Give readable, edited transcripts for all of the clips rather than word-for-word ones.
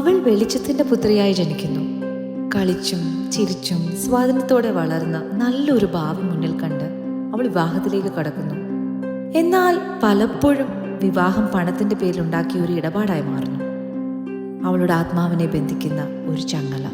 അവൾ വെളിച്ചത്തിന്റെ പുത്രിയായി ജനിക്കുന്നു. കളിച്ചും ചിരിച്ചും സ്വാതന്ത്ര്യത്തോടെ വളർന്ന് നല്ലൊരു ഭാവി മുന്നിൽ കണ്ട് അവൾ വിവാഹത്തിലേക്ക് കടക്കുന്നു. എന്നാൽ പലപ്പോഴും വിവാഹം പണത്തിന്റെ പേരിൽ ഉണ്ടാക്കിയ ഒരു ഇടപാടായി മാറുന്നു. അവളുടെ ആത്മാവിനെ ബന്ധിക്കുന്ന ഒരു ചങ്ങല.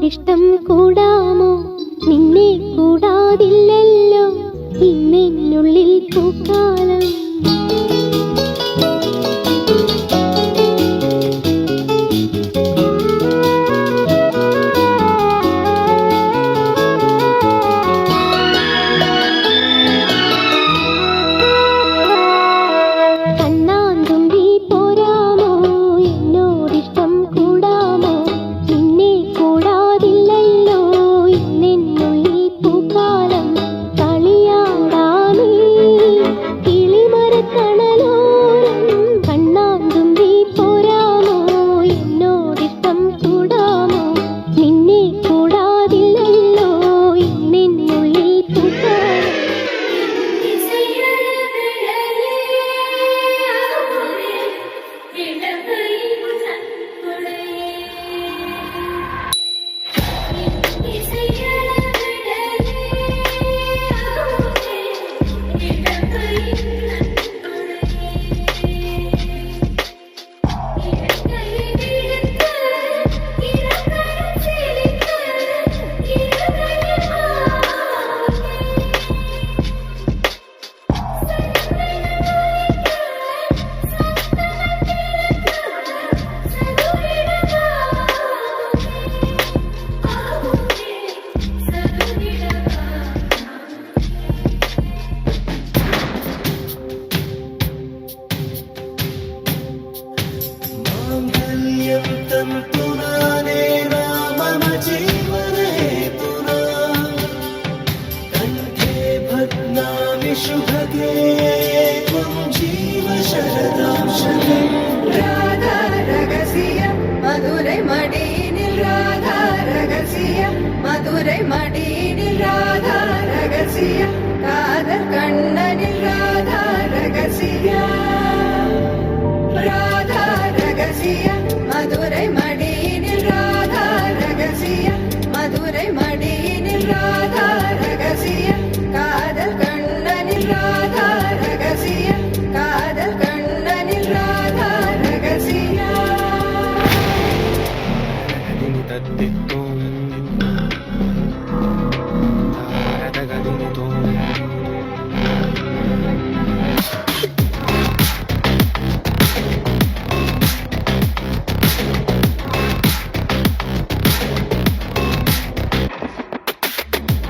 ഇഷ്ടം കൂടാമോ, നിന്നെ കൂടാതില്ലല്ലോ ഇന്നെന്നുള്ളിൽ പൂക്കാലം. മധുരൈ മടിയിൽ രാധാ രഹസ്യ കാതൽ കണ്ണനിൽ രാധാ രഹസ്യ രാധാ രഹസ്യ മധുരൈ മടിയിൽ രാധാ രഹസ്യ മധുരൈ മടിയിൽ രാധാ രഹസ്യ കാതൽ കണ്ണനിൽ രാധാ രഹസ്യ കാതൽ കണ്ണനിൽ രാധാ രഹസ്യ.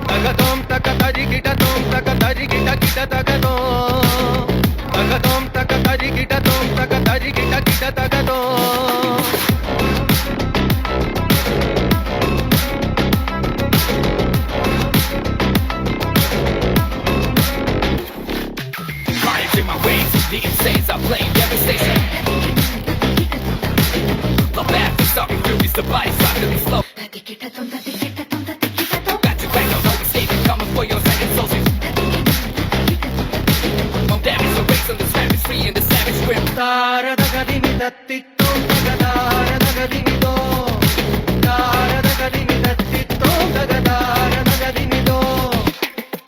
Tagadom takatari kita tom takatari kita kita tagadom tagadom takatari kita tom takatari kita kita tagadom. Riding in my ways, the insanes are playing every station. The back is stopping through is the body stopping me slow. For your second soldiers, Mom damage the race on the savage free in the savage grip. Tara da gadini dattitto dagadara da gadini do. Tara da gadini dattitto dagadara da gadini do.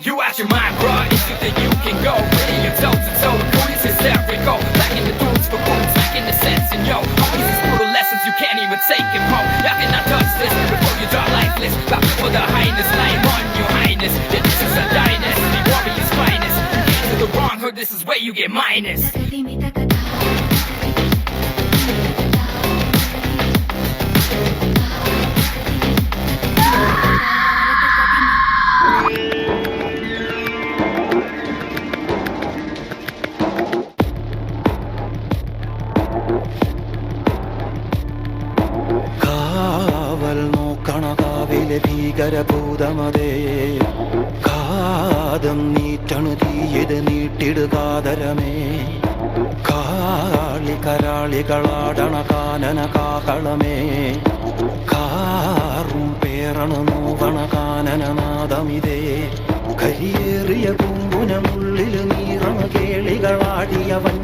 You out your mind, bro. If you think you can go, ready your toes to toe. The police hysterical, lacking the tools for boots, lacking the sense in yo. All these brutal lessons you can't even take it home. Y'all cannot touch this before you die lifeless. Bow for the highness, lying on your highness. This is a dynasty, warrior's finest. You get to the wrong hood, this is where you get minus. അമൃതമതേ കാതം നീറ്റണു തീയത് നീട്ടിടുകാതരമേ കാളി കരാളികളാടണ കാനന കാകളമേ കാറും പേറണ നോവണ കാനനനാദമിതേ കരിയേറിയ പൂമ്പുനമുള്ളിൽ നീറണ കേളികളാടിയവൻ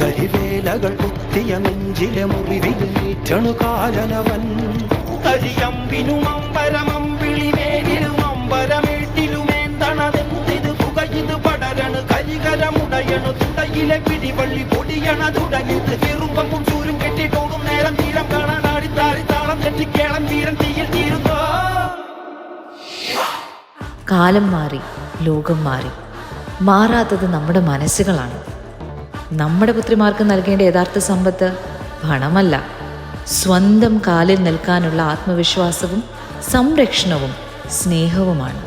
കരിവേലകൾ കുത്തിയ നെഞ്ചിലെ മുറിവിൽ നീറ്റണു കാലനവൻ കരിയമ്പിനും അമ്പരമമ്പിളിമേലിലും അമ്പരമേട്ടിലുമേന്തണതെന്തിത് പുകയിത് പടരണു കരികരമുടയണു തുടയിലെ പിടിവള്ളി പൊടിയണ തുടങ്ങിത് ചെറുമ്പും ചൂരും കെട്ടിട്ടോടും നേരം തീരം കാണാൻ ആടിത്താറി താളം തെറ്റിക്കേളം തീരം തീയിൽ തീരുന്നോ. കാലം മാറി, ലോകം മാറി. മാറാത്തത് നമ്മുടെ മനസ്സുകളാണ്. നമ്മുടെ പുത്രിമാർക്ക് നൽകേണ്ട യഥാർത്ഥ സമ്പത്ത് പണമല്ല, സ്വന്തം കാലിൽ നിൽക്കാനുള്ള ആത്മവിശ്വാസവും സംരക്ഷണവും സ്നേഹവുമാണ്.